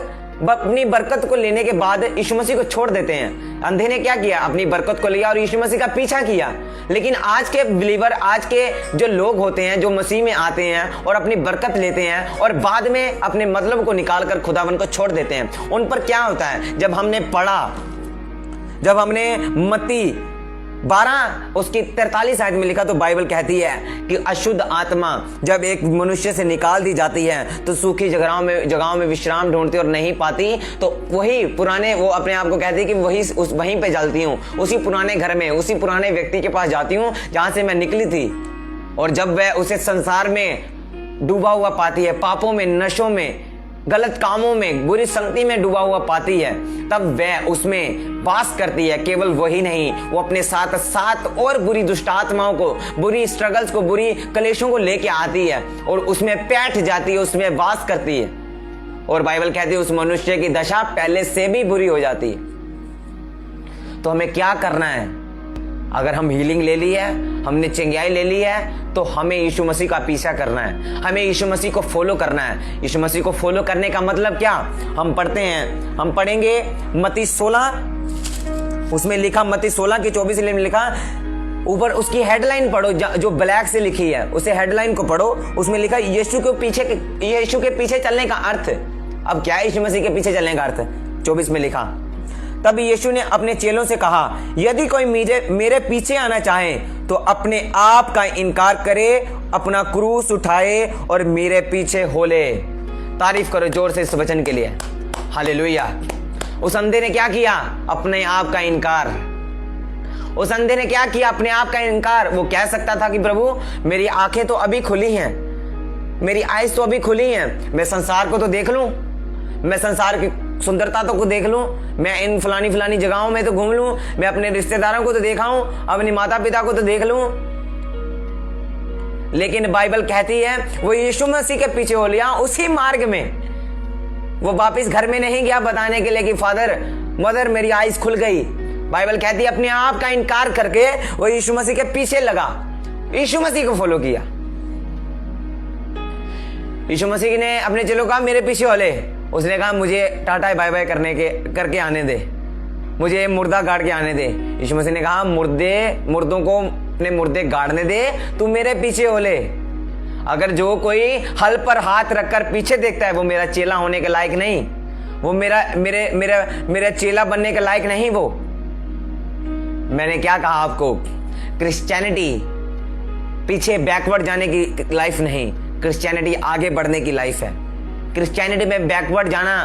अपनी बरकत को लेने के बाद यीशु मसीह को छोड़ देते हैं? अंधे ने क्या किया? अपनी बरकत को लिया और यीशु मसीह का पीछा किया। लेकिन आज के बिलीवर, आज के जो लोग होते हैं, जो मसीह में आते हैं और अपनी बरकत लेते हैं और बाद में अपने मतलब को निकालकर खुदावन को छोड़ देते हैं, उन पर क्या होता है? जब हमने पढ़ा, जब हमने मत्ती 12 उसकी 43 आयत में लिखा, तो बाइबल कहती है कि अशुद्ध आत्मा जब एक मनुष्य से निकाल दी जाती है तो सूखी जगहों में विश्राम ढूंढती और नहीं पाती, तो वही पुराने, वो अपने आप को कहती है कि वहीं पे चलती हूँ, उसी पुराने घर में, उसी पुराने व्यक्ति के पास जाती हूँ जहां से मैं निकली थी। और जब वह उसे संसार में डूबा हुआ पाती है, पापों में, नशों में, गलत कामों में, बुरी संगति में डूबा हुआ पाती है, तब वह उसमें वास करती है। केवल वही नहीं, वो अपने साथ साथ और बुरी दुष्ट आत्माओं को, बुरी स्ट्रगल्स को, बुरी कलेशों को लेके आती है और उसमें बैठ जाती है, उसमें वास करती है। और बाइबल कहती है उस मनुष्य की दशा पहले से भी बुरी हो जाती है। तो हमें क्या करना है? अगर हम हीलिंग ले ली है, हमने चंगाई ले ली है, तो हमें यीशु मसीह का पीछा करना है, हमें यीशु मसीह को फॉलो करना है। यीशु मसीह को फॉलो करने का मतलब क्या? हम पढ़ते हैं, हम पढ़ेंगे मत्ती 16, उसमें लिखा, मत्ती 16 की 24 में लिखा, ऊपर उसकी हेडलाइन पढ़ो जो ब्लैक से लिखी है, उसे हेडलाइन को पढ़ो। उसमें लिखा यीशु के पीछे चलने का अर्थ। अब क्या है यीशु मसीह के पीछे चलने का अर्थ? 24 में लिखा, तब यीशु ने अपने चेलों से कहा, यदि कोई मेरे पीछे आना चाहे तो अपने आप का इनकार करे, अपना क्रूस उठाए और मेरे पीछे हो ले। तारीफ करो जोर से इस वचन के लिए। हालेलुया। उस अंधे ने क्या किया? अपने आप का इनकार। उस अंधे ने क्या किया? अपने आप का इनकार। वो कह सकता था कि प्रभु मेरी आंखें तो अभी खुली हैं, मेरी आइज तो अभी खुली हैं, मैं संसार को तो देख लूं, मैं संसार की सुंदरता तो को देख लूं, मैं इन फलानी जगहों में तो घूम लूं, मैं अपने रिश्तेदारों को तो दिखाऊं, अपने माता पिता को तो देख लूं। लेकिन बाइबल कहती है वो यीशु मसीह के पीछे हो लिया, उसी मार्ग में। वो वापस घर में नहीं गया बताने के लिए कि फादर मदर मेरी आइज खुल गई। बाइबल कहती है अपने आप का इनकार करके वो यीशु मसीह के पीछे लगा, यीशु मसीह को फॉलो किया। यीशु मसीह ने अपने चेलों कहा मेरे पीछे हो ले। उसने कहा मुझे टाटा बाय बाय करके आने दे, मुझे मुर्दा गाड़ के आने दे। यीशु मसीह ने कहा मुर्दों को अपने मुर्दे गाड़ने दे, तू मेरे पीछे हो ले। अगर जो कोई हल पर हाथ रखकर पीछे देखता है वो मेरा चेला होने के लायक नहीं, वो मेरा चेला बनने के लायक नहीं। वो मैंने क्या कहा आपको, क्रिश्चियनिटी पीछे बैकवर्ड जाने की लाइफ नहीं, क्रिश्चियनिटी आगे बढ़ने की लाइफ है। क्रिश्चियनिटी में बैकवर्ड जाना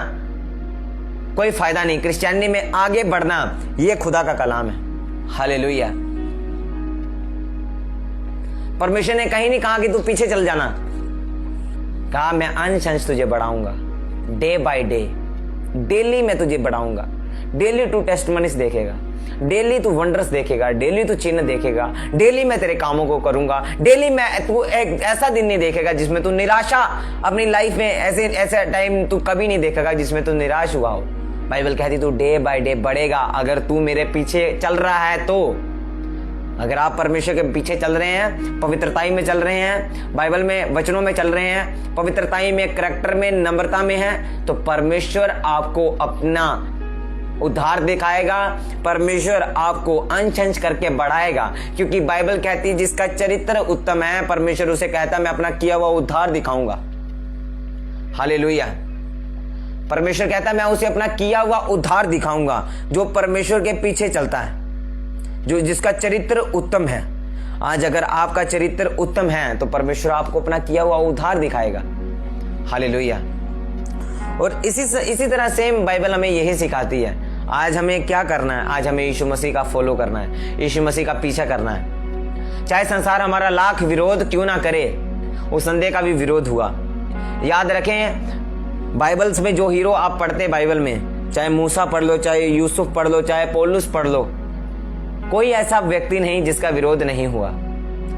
कोई फायदा नहीं, क्रिश्चियनिटी में आगे बढ़ना यह खुदा का कलाम है। हालेलुया। परमेश्वर ने कहीं नहीं कहा कि तू पीछे चल जाना, कहा मैं अंश अंश तुझे बढ़ाऊंगा, डे बाय डे, डेली मैं तुझे बढ़ाऊंगा। डेली तू टेस्टमनीज देखेगा, डेली तू वंडर्स देखेगा, डेली तू चिन्ह देखेगा, डेली मैं तेरे कामों को करूंगा, डेली मैं तू एक ऐसा दिन नहीं देखेगा जिसमें तू निराशा अपनी लाइफ में ऐसे टाइम तू कभी नहीं देखेगा जिसमें तू निराश हुआ हो। बाइबल कहती तू डे बाय डे बढ़ेगा अगर तू मेरे पीछे चल रहा है तो। अगर आप परमेश्वर के पीछे चल रहे हैं, पवित्रताई में चल रहे हैं, बाइबल में वचनों में चल रहे हैं, पवित्रताई में, करैक्टर में, नम्रता में हैं, तो परमेश्वर आपको अपना उद्धार दिखाएगा, परमेश्वर आपको अंश अंश करके बढ़ाएगा। क्योंकि बाइबल कहती है जिसका चरित्र उत्तम है, परमेश्वर उसे कहता है मैं अपना किया हुआ उद्धार दिखाऊंगा। हालेलुया। परमेश्वर कहता है मैं उसे अपना किया हुआ उद्धार दिखाऊंगा। जो परमेश्वर के पीछे चलता है, जो जिसका चरित्र उत्तम है। आज अगर आपका चरित्र उत्तम है तो परमेश्वर आपको अपना किया हुआ उद्धार दिखाएगा। हालेलुया। और इसी तरह सेम बाइबल हमें यही सिखाती है। आज हमें क्या करना है? आज हमें यीशु मसीह का फॉलो करना है, यीशु मसीह का पीछा करना है। चाहे संसार हमारा लाख विरोध क्यों ना करे, उस संदेह का भी विरोध हुआ। याद रखें, बाइबल्स में जो हीरो आप पढ़ते बाइबल में, चाहे मूसा पढ़ लो, चाहे यूसुफ पढ़ लो, चाहे पौलुस पढ़ लो, कोई ऐसा व्यक्ति नहीं जिसका विरोध नहीं हुआ।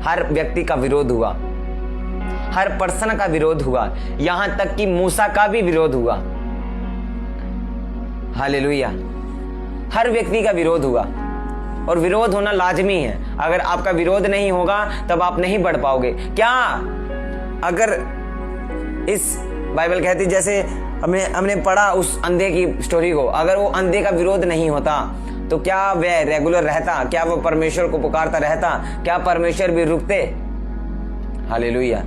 हर व्यक्ति का विरोध हुआ, हर पर्सन का विरोध हुआ, यहां तक कि मूसा का भी विरोध हुआ। हालेलुया। हर व्यक्ति का विरोध हुआ और विरोध होना लाजमी है। अगर आपका विरोध नहीं होगा तब आप नहीं बढ़ पाओगे। क्या अगर इस बाइबल कहती जैसे हमने पढ़ा उस अंधे की स्टोरी को, अगर वो अंधे का विरोध नहीं होता तो क्या वह रेगुलर रहता? क्या वो परमेश्वर को पुकारता रहता? क्या परमेश्वर भी रुकते? हालेलुया।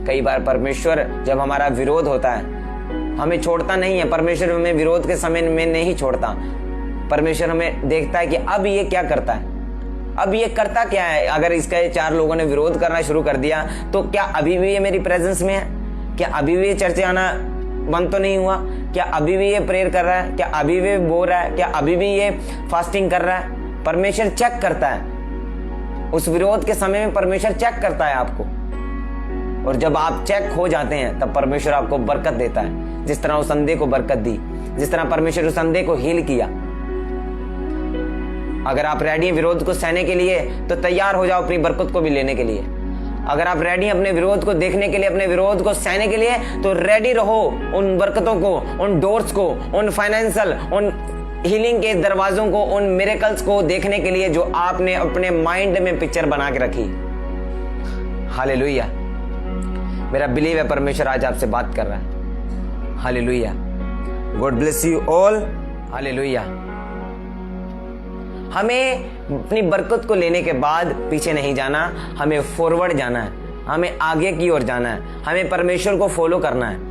कई बार परमेश्वर जब हमारा विरोध होता है हमें छोड़ता नहीं है। परमेश्वर हमें विरोध के समय में नहीं छोड़ता। परमेश्वर हमें देखता है कि अब ये क्या करता है, अब ये करता क्या है। अगर इसका 4 लोगों ने विरोध करना शुरू कर दिया तो क्या अभी भी ये मेरी प्रेजेंस में है? क्या अभी भी ये चर्चे आना बंद तो नहीं हुआ? क्या अभी भी ये प्रेयर कर रहा है? क्या अभी भी बोल रहा है? क्या अभी भी ये फास्टिंग कर रहा है? परमेश्वर चेक करता है। उस विरोध के समय में परमेश्वर चेक करता है आपको, और जब आप चेक हो जाते हैं तब परमेश्वर आपको बरकत देता है। जिस तरह उस अंधे को बरकत दी, जिस तरह परमेश्वर उस अंधे को हील किया। अगर आप रेडी हैं विरोध को सहने के लिए तो तैयार हो जाओ अपनी बरकत को भी लेने के लिए। अगर आप रेडी हैं अपने विरोध को देखने के लिए, अपने विरोध को सहने के लिए, तो रेडी रहो उन बरकतों को, उन डोर्स को, उन फाइनेंशियल, उन हीलिंग के दरवाजों को, उन मिरेकल्स को देखने के लिए जो आपने अपने माइंड में पिक्चर बना के रखी। हालेलुया। मेरा बिलीव है परमेश्वर आज आपसे बात कर रहा है। Hallelujah. God bless you all. Hallelujah. हमें अपनी बरकत को लेने के बाद पीछे नहीं जाना, हमें फॉरवर्ड जाना है, हमें आगे की ओर जाना है, हमें परमेश्वर को फॉलो करना है।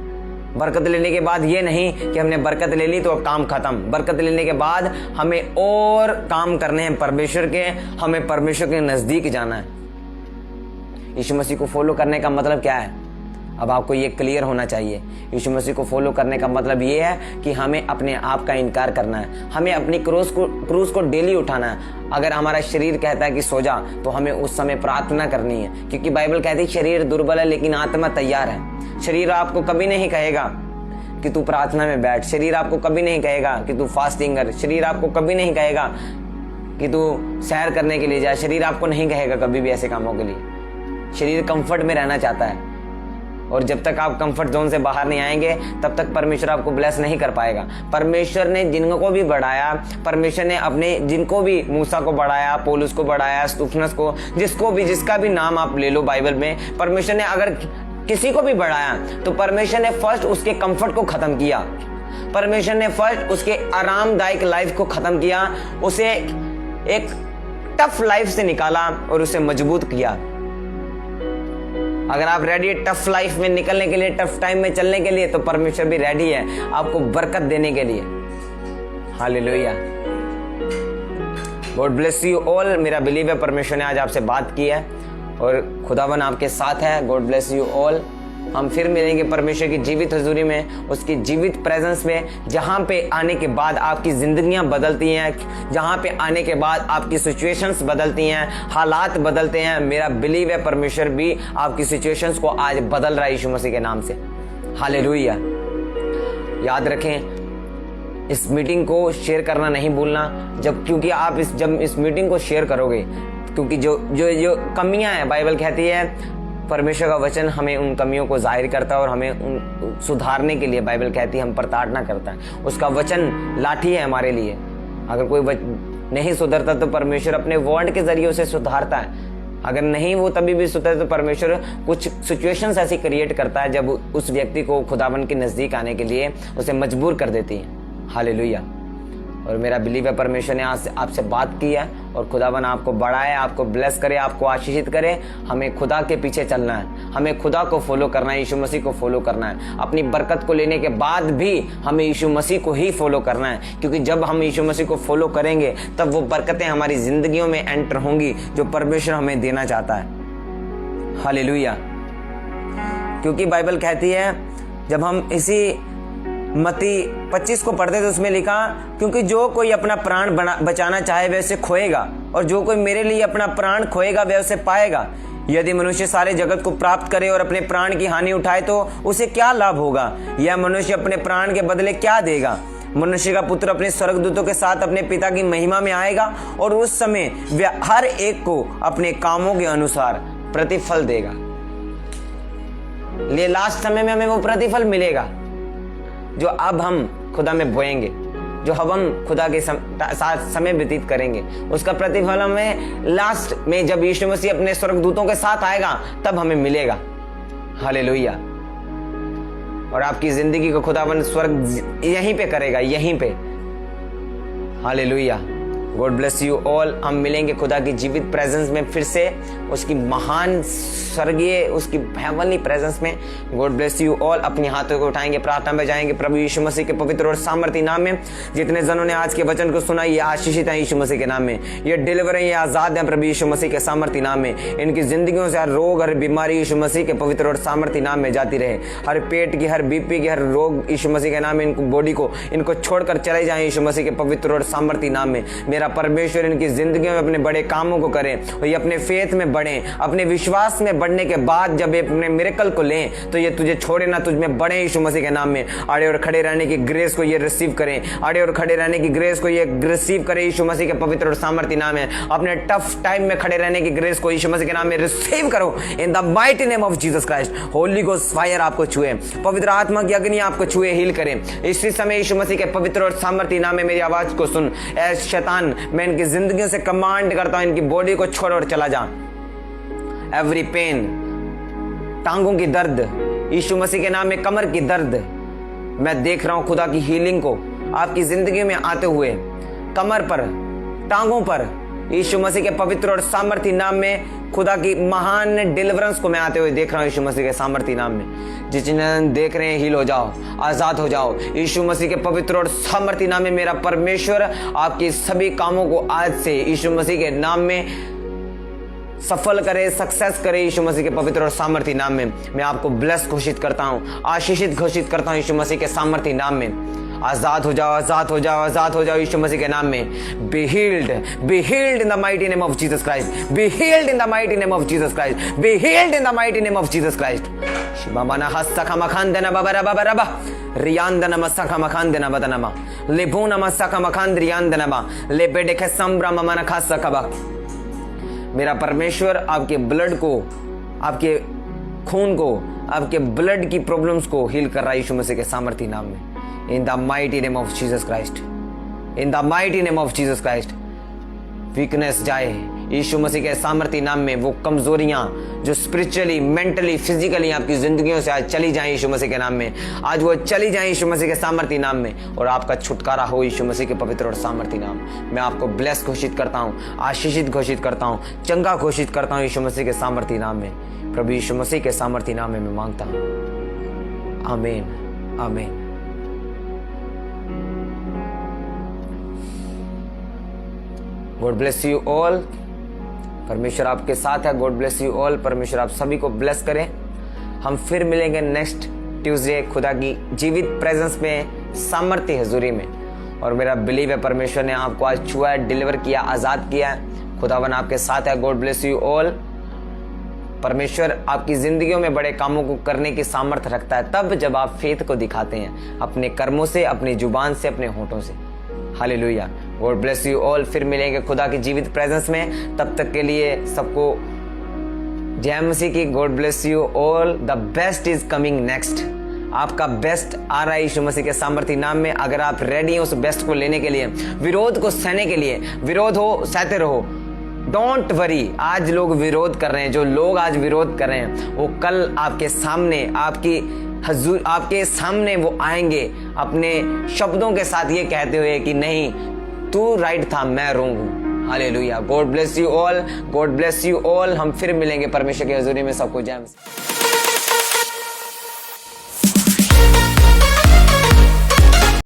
बरकत लेने के बाद ये नहीं कि हमने बरकत ले ली तो अब काम खत्म। बरकत लेने के बाद हमें और काम करने हैं परमेश्वर के, हमें परमेश्वर के नजदीक जाना है। यीशु मसीह को फॉलो करने का मतलब क्या है? अब आपको ये क्लियर होना चाहिए। यीशु मसीह को फॉलो करने का मतलब ये है कि हमें अपने आप का इनकार करना है, हमें अपनी क्रूस को डेली उठाना है। अगर हमारा शरीर कहता है कि सो जा, तो हमें उस समय प्रार्थना करनी है, क्योंकि बाइबल कहती है शरीर दुर्बल है लेकिन आत्मा तैयार है। शरीर आपको कभी नहीं कहेगा कि तू प्रार्थना में बैठ, शरीर आपको कभी नहीं कहेगा कि तू फास्टिंग कर, शरीर आपको कभी नहीं कहेगा कि तू सैर करने के लिए जा, शरीर आपको नहीं कहेगा कभी भी ऐसे कामों के लिए। शरीर कंफर्ट में रहना चाहता है, और जब तक आप कंफर्ट जोन से बाहर नहीं आएंगे तब तक परमेश्वर आपको ब्लेस नहीं कर पाएगा। परमेश्वर ने जिनको भी बढ़ाया, परमेश्वर ने अपने जिनको भी, मूसा को बढ़ाया, पौलुस को बढ़ाया, स्तिफनस को, जिसका भी नाम आप ले लो बाइबल में, परमेश्वर ने अगर किसी को भी बढ़ाया तो परमेश्वर ने फर्स्ट उसके कंफर्ट को खत्म किया। परमेश्वर ने फर्स्ट उसके आरामदायक लाइफ को खत्म किया, उसे एक टफ लाइफ से निकाला और उसे मजबूत किया। अगर आप रेडी है टफ लाइफ में निकलने के लिए, टफ टाइम में चलने के लिए, तो परमेश्वर भी रेडी है आपको बरकत देने के लिए। Hallelujah, God bless you all. मेरा बिलीव है परमेश्वर ने आज आपसे बात की है और खुदावन आपके साथ है। God bless you all. हम फिर मिलेंगे परमेश्वर की जीवित हजूरी में, उसकी जीवित प्रेजेंस में, जहाँ पे आने के बाद आपकी जिंदगियां बदलती हैं, जहाँ पे आने के बाद आपकी सिचुएशंस बदलती हैं, हालात बदलते हैं। मेरा बिलीव है परमेश्वर भी आपकी सिचुएशंस को आज बदल रहा है यीशु मसीह के नाम से। हालेलुया। याद रखें, इस मीटिंग को शेयर करना नहीं भूलना, क्योंकि आप जब इस मीटिंग को शेयर करोगे, क्योंकि जो कमियां हैं, बाइबल कहती है परमेश्वर का वचन हमें उन कमियों को जाहिर करता है और हमें उन सुधारने के लिए, बाइबल कहती है, हम पर ताड़ना करता है। उसका वचन लाठी है हमारे लिए। अगर कोई नहीं सुधरता तो परमेश्वर अपने वर्ड के जरिए उसे सुधारता है। अगर नहीं वो तभी भी सुधरता तो परमेश्वर कुछ सिचुएशंस ऐसी क्रिएट करता है जब उस व्यक्ति को खुदावन के नजदीक आने के लिए उसे मजबूर कर देती है। हालेलुया। और मेरा बिलीव है परमेश्वर ने आज आपसे बात की है और खुदावन आपको बढ़ाए, आपको ब्लेस करे, आपको आशीषित करे। हमें खुदा के पीछे चलना है, हमें खुदा को फॉलो करना है, यीशु मसीह को फॉलो करना है। अपनी बरकत को लेने के बाद भी हमें यीशु मसीह को ही फॉलो करना है, क्योंकि जब हम यीशु मसीह को फॉलो करेंगे तब वो बरकतें हमारी जिंदगियों में एंटर होंगी जो परमेश्वर हमें देना चाहता है। हालेलुया। क्योंकि बाइबल कहती है, जब हम इसी मत्ती 25 को पढ़ते तो उसमें लिखा, क्योंकि जो कोई अपना प्राण बचाना चाहे वह उसे खोएगा, और जो कोई मेरे लिए अपना प्राण खोएगा वह उसे पाएगा। यदि मनुष्य सारे जगत को प्राप्त करे और अपने प्राण की हानि उठाए तो उसे क्या लाभ होगा? यह मनुष्य अपने प्राण के बदले क्या देगा? मनुष्य का पुत्र अपने स्वर्गदूतों के साथ अपने पिता की महिमा में आएगा और उस समय वह हर एक को अपने कामों के अनुसार प्रतिफल देगा। ये लास्ट समय में हमें वो प्रतिफल मिलेगा जो अब हम खुदा में बोएंगे, जो अब हम खुदा के साथ समय व्यतीत करेंगे, उसका प्रतिफल हमें लास्ट में जब यीशु मसीह अपने स्वर्गदूतों के साथ आएगा तब हमें मिलेगा। हालेलुया। और आपकी जिंदगी को खुदावन स्वर्ग यहीं पे करेगा, यहीं पे। Hallelujah. God bless you all. हम मिलेंगे खुदा की जीवित प्रेजेंस में फिर से, उसकी महान स्वर्गीय, उसकी हेवनली प्रेजेंस में। God bless you all. अपने हाथों को उठाएंगे, प्रार्थना में जाएंगे। प्रभु यीशु मसीह के पवित्र और सामर्थी नाम में जितने जनों ने आज के वचन को सुना, ये आशीषित है यीशु मसीह के नाम में, ये डिलीवर है, ये आजाद है प्रभु यीशु मसीह के सामर्थी नाम में। इनकी जिंदगियों से हर रोग, हर बीमारी यीशु मसीह के पवित्र और सामर्थी नाम में जाती रहे। हर पेट की, हर बीपी की, हर रोग यीशु मसीह के नाम में इनको बॉडी को इनको छोड़कर चले जाए यीशु मसीह के पवित्र और सामर्थी नाम में। मेरा परमेश्वर इनकी जिंदगियों में अपने बड़े कामों को करे और ये अपने फेथ में बढ़े, अपने विश्वास में बढ़ने के बाद जब ये अपने मिरेकल को लें तो ये तुझे छोड़े ना, तुझ में बढ़े यीशु मसीह के नाम में। अड़े और खड़े रहने की ग्रेस को ये रिसीव करें, अड़े और खड़े रहने की ग्रेस को ये रिसीव करें यीशु मसीह के पवित्र और सामर्थी नाम में। अपने टफ टाइम में खड़े रहने की ग्रेस को यीशु मसीह के नाम में रिसीव करो इन the mighty name of Jesus Christ. Holi ghost fire आपको छुए, पवित्र आत्मा की अग्नि आपको छुए, हील करें इसी समय यीशु मसीह के पवित्र और सामर्थी नाम में। मेरी आवाज को सुन, ऐ शैतान, मैं इनकी जिंदगियों से कमांड करता हूं, इनकी बॉडी को छोड़ और चला जा। एवरी पेन, टांगों की दर्द यीशु मसीह के नाम में, कमर की दर्द, मैं देख रहा हूं खुदा की हीलिंग को आपकी जिंदगी में आते हुए। कमर पर, टांगों पर यीशु मसीह के पवित्र और सामर्थी नाम में खुदा की महान डिलीवरेंस को मैं आते हुए देख रहा हूं यीशु मसीह के सामर्थी नाम में। जितने देख रहे हैं, हील हो जाओ, आजाद हो जाओ यीशु मसीह के पवित्र और सामर्थी नाम में। मेरा परमेश्वर आपकी सभी कामों को आज से यीशु मसीह के नाम में सफल करे, सक्सेस करे यीशु मसीह के पवित्र और सामर्थी नाम में। मैं आपको ब्लेस घोषित करता हूं, आशीषित घोषित करता हूं यीशु मसीह के सामर्थी नाम में। आजाद हो जाओ, आजाद हो जाओ, आजाद हो जाओ यीशु मसीह के नाम में। Be healed in the mighty name of Jesus Christ, be healed in the mighty name of Jesus Christ, be healed in the mighty name of Jesus Christ. शिबाना हस्सका मखांदना बाबा बाबा रबा रियांदना मसका मखांदना बदनमा लेबुना मसका मखांद्रियांदना लेबेडे के संब्रा ममना खासका। मेरा परमेश्वर आपके ब्लड को, आपके खून को, आपके ब्लड की प्रॉब्लम्स को हील कर रहा है यीशु मसीह के सामर्थी नाम में। इन the mighty name of Jesus Christ, in the mighty name of Jesus Christ. Weakness जाए यीशु मसीह के सामर्थी नाम में वो कमजोरियां जो स्पिरिचुअली, मेंटली, फिजिकली आपकी जिंदगियों से आज चली जाएं यीशु मसीह के नाम में। आज वो चली जाएं यीशु मसीह के सामर्थी नाम में, और आपका छुटकारा हो यीशु मसीह के पवित्र और सामर्थी नाम। मैं आपको ब्लेस घोषित करता हूँ, आशीषित घोषित करता हूँ, चंगा घोषित करता हूँ यीशु मसीह के सामर्थी नाम में। प्रभु यीशु मसीह के सामर्थी नाम में मैं मांगता हूँ, आमीन, आमीन। God bless you all. परमेश्वर आपके साथ है। God bless you all. परमेश्वर आप सभी को ब्लेस करें। हम फिर मिलेंगे नेक्स्ट ट्यूसडे खुदा की जीवित प्रेजेंस में, सामर्थ्य हजूरी में। और मेरा बिलीव है परमेश्वर ने आपको आज छुआ है, डिलीवर किया, आजाद किया है। खुदावन आपके साथ है। God bless you all. परमेश्वर आपकी जिंदगियों में बड़े कामों को करने की सामर्थ्य रखता है तब जब आप फेथ को दिखाते हैं, अपने कर्मों से, अपनी जुबान से, अपने होठों से। Hallelujah. God bless you all. फिर मिलेंगे खुदा की जीवित प्रेजेंस में। तब तक के लिए सबको जय मसीह की। God bless you all. The best is coming next. आपका बेस्ट आ रहा है यीशु मसीह के सामर्थी नाम में। अगर आप रेडी हैं उस बेस्ट को लेने के लिए, विरोध को सहने के लिए, विरोध हो सहते रहो, डोंट वरी। आज लोग विरोध कर रहे हैं, जो लोग आज विरोध कर रहे हैं वो कल आपके सामने, आपके सामने वो आएंगे अपने शब्दों के साथ ये कहते हुए कि नहीं, तू राइट था, मैं रॉन्ग हूं। Hallelujah. God bless you all. God bless you all. हम फिर मिलेंगे परमेश्वर की हजूरी में। सबको जय मसीह।